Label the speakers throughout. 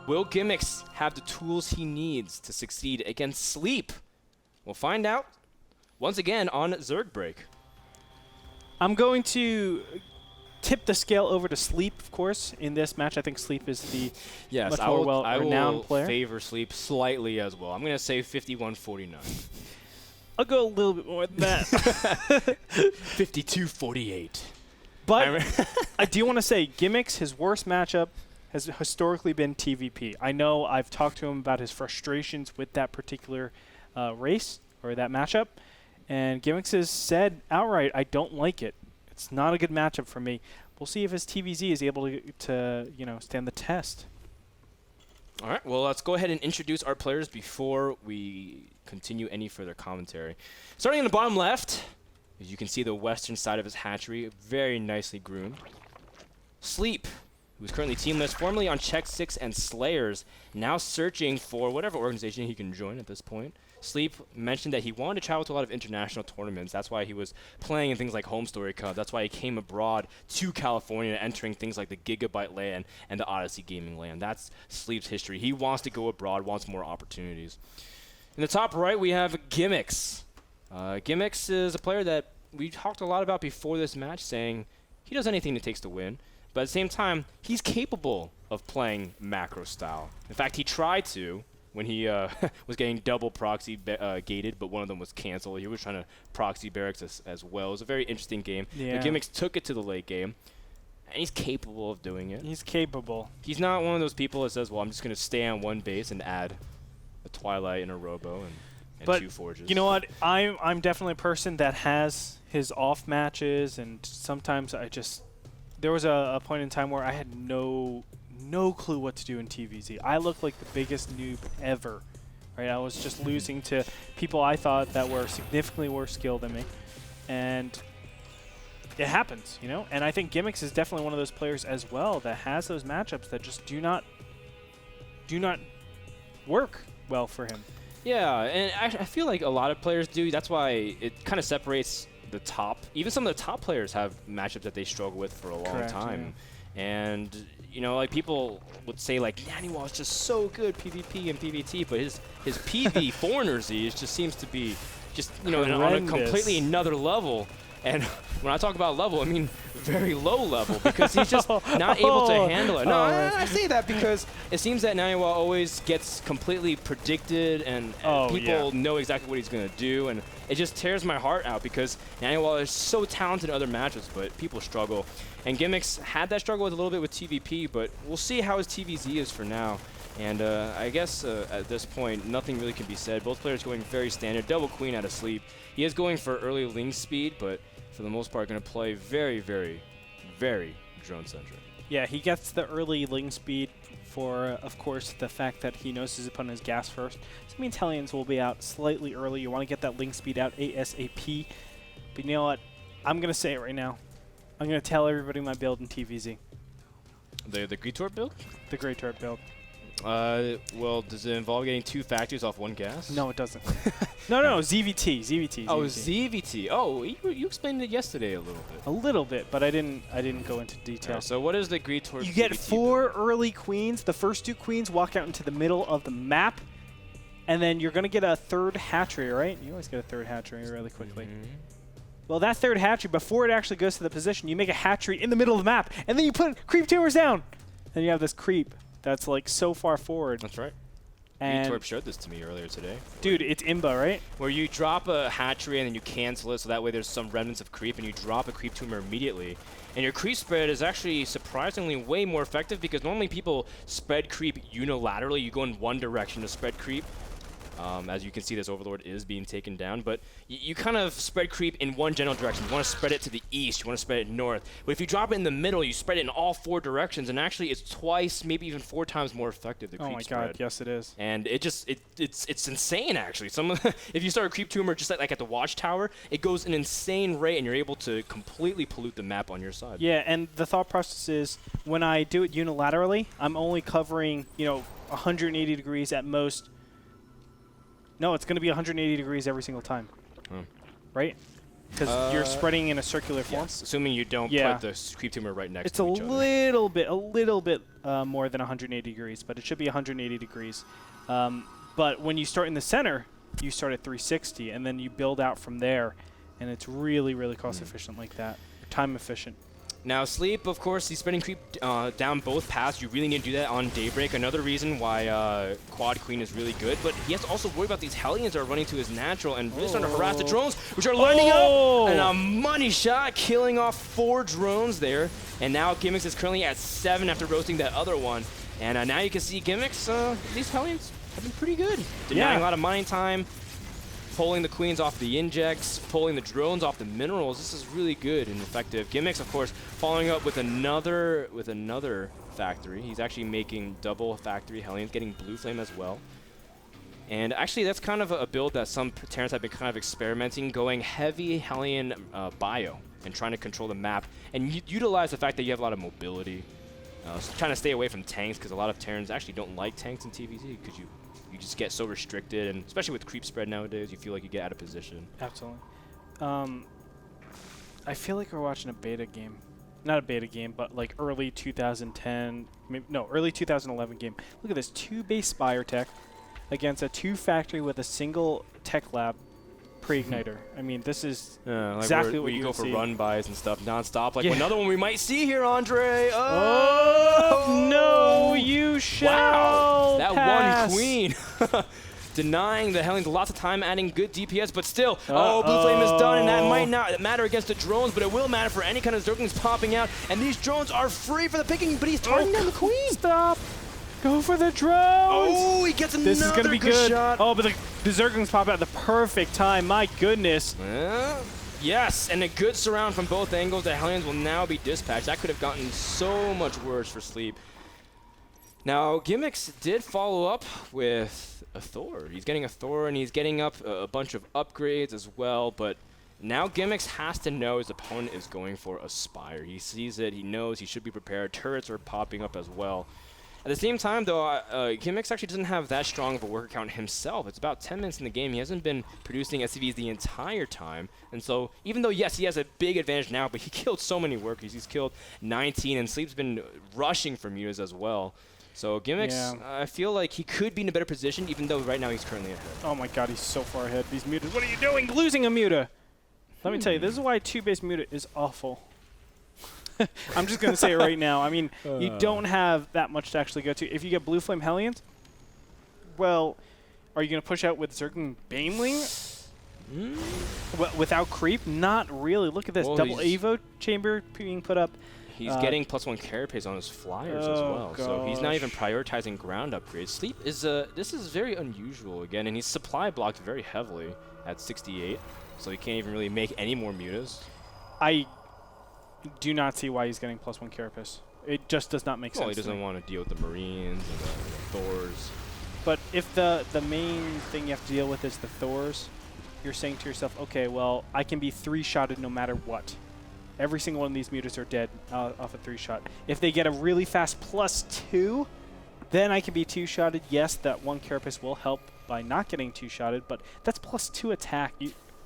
Speaker 1: Will Gimix have the tools he needs to succeed against Sleep? We'll find out once again on Zerg Break.
Speaker 2: I'm going to tip the scale over to Sleep, of course, in this match. I think Sleep is the much more well-renowned player.
Speaker 1: I will favor Sleep slightly as well. I'm going to say 51-49.
Speaker 2: I'll go a little bit more than that.
Speaker 1: 52-48.
Speaker 2: But I do want to say, Gimix, his worst matchup has historically been TVP. I know I've talked to him about his frustrations with that particular race or that matchup, and Gimix has said outright, I don't like it. It's not a good matchup for me. We'll see if his TVZ is able to stand the test.
Speaker 1: All right, well, let's go ahead and introduce our players before we continue any further commentary. Starting in the bottom left, as you can see the western side of his hatchery, very nicely groomed. Sleep, who's currently teamless, formerly on Check 6 and Slayers, now searching for whatever organization he can join at this point. Sleep mentioned that he wanted to travel to a lot of international tournaments. That's why he was playing in things like Home Story Cup. That's why he came abroad to California, entering things like the Gigabyte LAN and the Odyssey Gaming LAN. That's Sleep's history. He wants to go abroad, wants more opportunities. In the top right, we have Gimix. Gimix is a player that we talked a lot about before this match, saying he does anything it takes to win. But at the same time, he's capable of playing macro style. In fact, he tried to when he was getting double proxy gated, but one of them was canceled. He was trying to proxy barracks as well. It was a very interesting game.
Speaker 2: Yeah.
Speaker 1: But Gimix took it to the late game, and he's capable of doing it.
Speaker 2: He's capable.
Speaker 1: He's not one of those people that says, well, I'm just going to stay on one base and add a Twilight and a Robo and
Speaker 2: but
Speaker 1: 2 Forges.
Speaker 2: You know what? I'm definitely a person that has his off matches, and sometimes there was a point in time where I had no clue what to do in TVZ. I looked like the biggest noob ever. Right? I was just losing to people I thought that were significantly worse skilled than me. And it happens, you know? And I think Gimix is definitely one of those players as well that has those matchups that just do not work well for him.
Speaker 1: Yeah, and I feel like a lot of players do. That's why it kind of separates the top. Even some of the top players have matchups that they struggle with for a long time. Yeah. And, you know, like people would say, like, Naniwal is just so good PvP and PvT, but his PV foreigner Z just seems to be just, you know, on a completely another level. And when I talk about level, I mean very low level, because he's just not able to handle it. No, I say that because it seems that Naniwal always gets completely predicted, and people know exactly what he's going to do, and it just tears my heart out because Naniwal is so talented in other matches, but people struggle. And Gimix had that struggle with a little bit with TVP, but we'll see how his TVZ is for now. And I guess at this point, nothing really can be said. Both players going very standard. Double Queen out of Sleep. He is going for early link speed, but for the most part, going to play very, very, very drone-centric.
Speaker 2: Yeah, he gets the early link speed for, of course, the fact that he knows his opponent is gas first. So it means Helions will be out slightly early. You want to get that link speed out ASAP. But you know what? I'm going to say it right now. I'm going to tell everybody my build in TVZ.
Speaker 1: The Gretorp build?
Speaker 2: The Gretorp build.
Speaker 1: Well, does it involve getting 2 factories off 1 gas?
Speaker 2: No, it doesn't. no, ZVT.
Speaker 1: Oh, ZVT. Oh, you explained it yesterday a little bit.
Speaker 2: A little bit, but I didn't go into detail.
Speaker 1: Right, so what is the Gretorp?
Speaker 2: You get 4 early queens. The first 2 queens walk out into the middle of the map, and then you're going to get a 3rd hatchery, right? You always get a 3rd hatchery really quickly. Well, that 3rd hatchery, before it actually goes to the position, you make a hatchery in the middle of the map, and then you put creep tumors down. Then you have this creep that's like so far forward.
Speaker 1: That's right. And Gretorp showed this to me earlier today.
Speaker 2: Dude, it's Imba, right?
Speaker 1: Where you drop a hatchery and then you cancel it, so that way there's some remnants of creep, and you drop a creep tumor immediately. And your creep spread is actually surprisingly way more effective, because normally people spread creep unilaterally. You go in one direction to spread creep. As you can see, this Overlord is being taken down, but you kind of spread creep in one general direction. You want to spread it to the east, you want to spread it north. But if you drop it in the middle, you spread it in all 4 directions, and actually it's twice, maybe even 4 times more effective, the creep spread.
Speaker 2: Oh my god, yes it is.
Speaker 1: And it's insane, actually. If you start a creep tumor just like at the watchtower, it goes an insane rate, and you're able to completely pollute the map on your side.
Speaker 2: Yeah, and the thought process is, when I do it unilaterally, I'm only covering, 180 degrees at most. No, it's going to be 180 degrees every single time, right? Because you're spreading in a circular form.
Speaker 1: Yes, assuming you don't put the creep tumor right next to each other.
Speaker 2: It's a little bit more than 180 degrees, but it should be 180 degrees. But when you start in the center, you start at 360, and then you build out from there, and it's really, really cost efficient like that, time efficient.
Speaker 1: Now, Sleep, of course, he's spreading creep down both paths. You really need to do that on Daybreak. Another reason why Quad Queen is really good. But he has to also worry about these Helions that are running to his natural and really starting to harass the drones, which are lining up. And a money shot, killing off 4 drones there. And now Gimix is currently at 7 after roasting that other one. And now you can see Gimix, these Helions have been pretty good. Denying a lot of mining time. Pulling the queens off the injects, pulling the drones off the minerals. This is really good and effective. Gimix, of course, following up with another factory. He's actually making double factory Helions, getting Blue Flame as well. And actually, that's kind of a build that some Terrans have been kind of experimenting, going heavy Helion bio and trying to control the map and utilize the fact that you have a lot of mobility. So trying to stay away from tanks because a lot of Terrans actually don't like tanks in TVZ because you just get so restricted, and especially with creep spread nowadays, you feel like you get out of position.
Speaker 2: Absolutely. I feel like we're watching a beta game. Not a beta game, but like early 2010, early 2011 game. Look at this, 2 base Spire tech against a 2 factory with a single tech lab pre-igniter. I mean, this is
Speaker 1: like
Speaker 2: exactly what
Speaker 1: you
Speaker 2: you
Speaker 1: go
Speaker 2: would
Speaker 1: for
Speaker 2: see.
Speaker 1: run bys and stuff nonstop. Like another one we might see here, Andre.
Speaker 2: Oh no, you shall
Speaker 1: that
Speaker 2: pass.
Speaker 1: one queen. Denying the Helions lots of time, adding good DPS, but still, Blue Flame is done, and that might not matter against the drones, but it will matter for any kind of Zerglings popping out, and these drones are free for the picking, but he's targeting down the queen.
Speaker 2: Stop. Go for the drones!
Speaker 1: Oh, he gets another
Speaker 2: This is going to be good.
Speaker 1: shot.
Speaker 2: Oh, but the Zerglings pop out at the perfect time. My goodness.
Speaker 1: Yes, and a good surround from both angles. The Helions will now be dispatched. That could have gotten so much worse for Sleep. Now, Gimix did follow up with a Thor. He's getting a Thor, and he's getting up a bunch of upgrades as well, but now Gimix has to know his opponent is going for a Spire. He sees it. He knows he should be prepared. Turrets are popping up as well. At the same time, though, Gimix actually doesn't have that strong of a worker count himself. It's about 10 minutes in the game. He hasn't been producing SCVs the entire time. And so, even though, yes, he has a big advantage now, but he killed so many workers. He's killed 19, and Sleep's been rushing for mutas as well. So, Gimix, I feel like he could be in a better position, even though right now he's currently ahead.
Speaker 2: Oh my god, he's so far ahead. These mutas, what are you doing? Losing a muta! Let me tell you, this is why 2-base muta is awful. I'm just going to say it right now. I mean, you don't have that much to actually go to. If you get Blue Flame Helions, well, are you going to push out with Zergling Baneling? Without creep? Not really. Look at this. Double Evo chamber being put up.
Speaker 1: He's getting +1 carapace on his flyers as well.
Speaker 2: Gosh.
Speaker 1: So he's not even prioritizing ground upgrades. Sleep is this is very unusual again, and he's supply blocked very heavily at 68. So he can't even really make any more mutas.
Speaker 2: I do not see why he's getting +1 carapace. It just does not make sense.
Speaker 1: Well, he doesn't want to deal with the Marines and the Thors.
Speaker 2: But if the main thing you have to deal with is the Thors, you're saying to yourself, okay, well, I can be 3-shotted no matter what. Every single one of these mutas are dead off a 3-shot. If they get a really fast +2, then I can be 2-shotted. Yes, that 1 carapace will help by not getting 2-shotted, but that's +2 attack.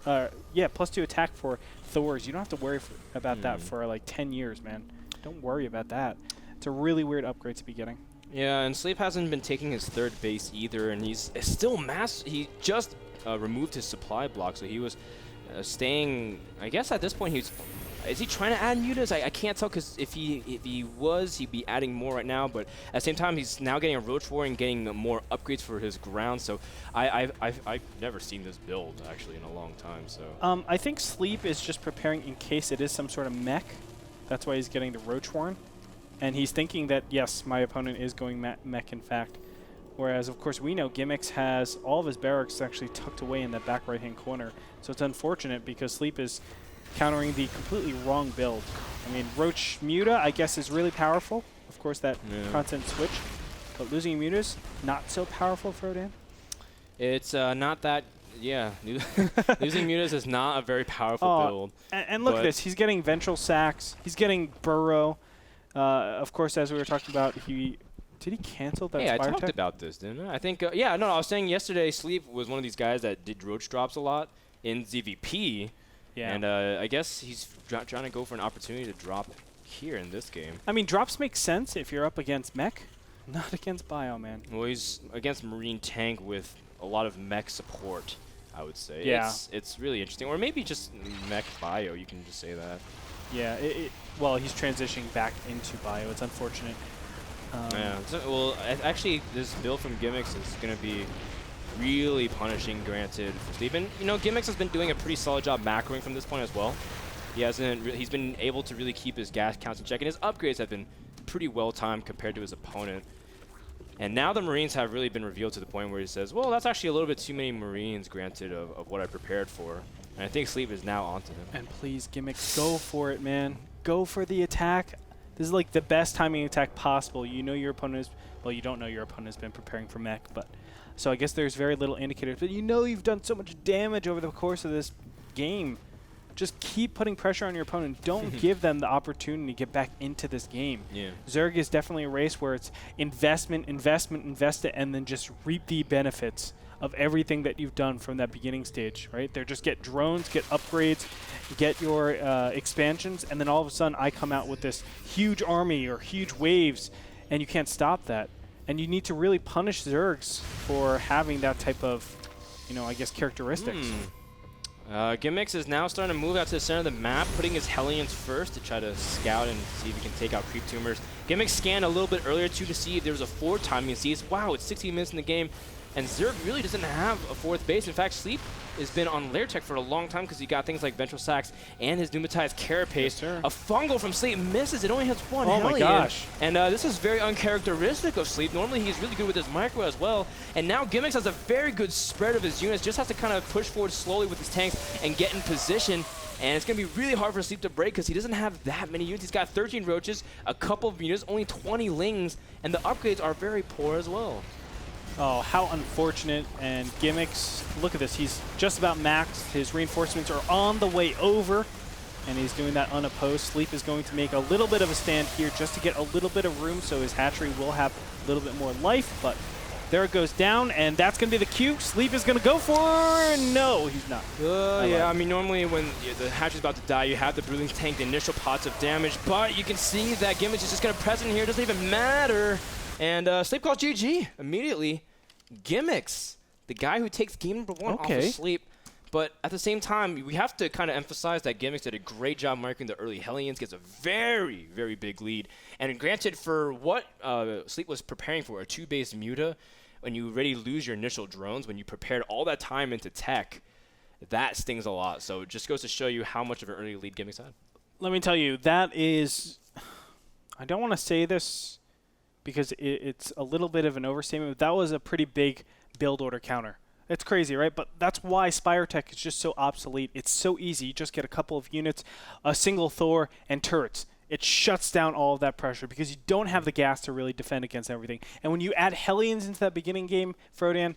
Speaker 2: +2 attack for Thors. You don't have to worry about that for like 10 years, man. Don't worry about that. It's a really weird upgrade to be getting.
Speaker 1: Yeah, and Sleep hasn't been taking his 3rd base either, and he's still he just removed his supply block, so he was staying. I guess at this point is he trying to add mutas? I can't tell, because if he was, he'd be adding more right now. But at the same time, he's now getting a Roach War and getting more upgrades for his ground. So I've never seen this build actually in a long time. So
Speaker 2: I think Sleep is just preparing in case it is some sort of mech. That's why he's getting the Roach Warren, and he's thinking that yes, my opponent is going mech in fact. Whereas of course we know Gimix has all of his barracks actually tucked away in that back right-hand corner. So it's unfortunate because Sleep is countering the completely wrong build. I mean, Roach Muta, I guess, is really powerful. Of course, that constant switch. But losing mutas, not so powerful, Frodan?
Speaker 1: It's not that, losing mutas is not a very powerful build.
Speaker 2: And look at this. He's getting Ventral Sacks. He's getting Burrow. Of course, as we were talking about, did he cancel that Spire
Speaker 1: I talked
Speaker 2: tech?
Speaker 1: about this, didn't I? I think, I was saying yesterday Sleep was one of these guys that did Roach drops a lot in ZVP.
Speaker 2: Yeah.
Speaker 1: And I guess he's trying to go for an opportunity to drop here in this game.
Speaker 2: I mean, drops make sense if you're up against mech, not against bio, man.
Speaker 1: Well, he's against Marine Tank with a lot of mech support, I would say.
Speaker 2: Yeah.
Speaker 1: It's really interesting. Or maybe just mech bio, you can just say that.
Speaker 2: Yeah, well, he's transitioning back into bio. It's unfortunate.
Speaker 1: Yeah. Well, actually, this build from Gimix is going to be really punishing Granted for Sleep. And, you know, Gimix has been doing a pretty solid job macroing from this point as well. He's been able to really keep his gas counts in check, and his upgrades have been pretty well timed compared to his opponent. And now the Marines have really been revealed to the point where he says, well, that's actually a little bit too many Marines, Granted, of what I prepared for. And I think Sleep is now onto him.
Speaker 2: And please, Gimix, go for it, man. Go for the attack. This is like the best timing attack possible. You know your opponent is, well, you don't know your opponent has been preparing for mech, but so I guess there's very little indicators. But you know you've done so much damage over the course of this game. Just keep putting pressure on your opponent. Don't give them the opportunity to get back into this game.
Speaker 1: Yeah.
Speaker 2: Zerg is definitely a race where it's investment, invest it, and then just reap the benefits of everything that you've done from that beginning stage, right? They're just get drones, get upgrades, get your expansions, and then all of a sudden I come out with this huge army or huge waves, and you can't stop that. And you need to really punish Zergs for having that type of, you know, I guess characteristics.
Speaker 1: Gimix is now starting to move out to the center of the map, putting his Helions first to try to scout and see if he can take out creep tumors. Gimix scanned a little bit earlier too to see if there was a forward timing and sees, wow, it's 16 minutes in the game, and Zerg really doesn't have a fourth base. In fact, Sleep has been on lair tech for a long time because he got things like Ventral Sacs and his Pneumatized Carapace.
Speaker 2: Yes,
Speaker 1: a fungal from Sleep misses. It only has one Helion.
Speaker 2: Oh my gosh.
Speaker 1: And this is very uncharacteristic of Sleep. Normally he's really good with his micro as well. And now Gimix has a very good spread of his units, just has to kind of push forward slowly with his tanks and get in position. And it's going to be really hard for Sleep to break because he doesn't have that many units. He's got 13 roaches, a couple of units, only 20 lings, and the upgrades are very poor as well.
Speaker 2: Oh, how unfortunate. And Gimix, look at this. He's just about maxed. His reinforcements are on the way over, and he's doing that unopposed. Sleep is going to make a little bit of a stand here just to get a little bit of room, so his hatchery will have a little bit more life, but there it goes down, and that's going to be the cue. Sleep is going to go for... No, he's not.
Speaker 1: Yeah, I mean, normally when the hatchery's about to die, you have the Brooding tank the initial pots of damage, but you can see that Gimix is just going to press in here. It doesn't even matter. And Sleep calls GG immediately. Gimix, the guy who takes game number 1 off of Sleep. But at the same time, we have to kind of emphasize that Gimix did a great job marking the early Helions, gets a very, very big lead. And granted, for what Sleep was preparing for, a 2-base Muta, when you already lose your initial drones, when you prepared all that time into tech, that stings a lot. So it just goes to show you how much of an early lead Gimix had.
Speaker 2: Let me tell you, that is... I don't want to say this because it's a little bit of an overstatement, but that was a pretty big build order counter. It's crazy, right? But that's why Spire Tech is just so obsolete. It's so easy. You just get a couple of units, a single Thor, and turrets. It shuts down all of that pressure because you don't have the gas to really defend against everything. And when you add Helions into that beginning game, Frodan,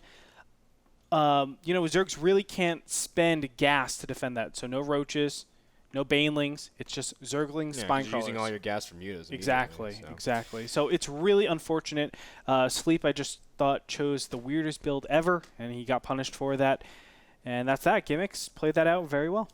Speaker 2: you know, Zergs really can't spend gas to defend that. So no roaches, no banelings. It's just Zerglings, spine crawlers.
Speaker 1: Using all your gas from mutas.
Speaker 2: Exactly. So it's really unfortunate. Sleep, I just thought, chose the weirdest build ever, and he got punished for that. And that's that. Gimix played that out very well.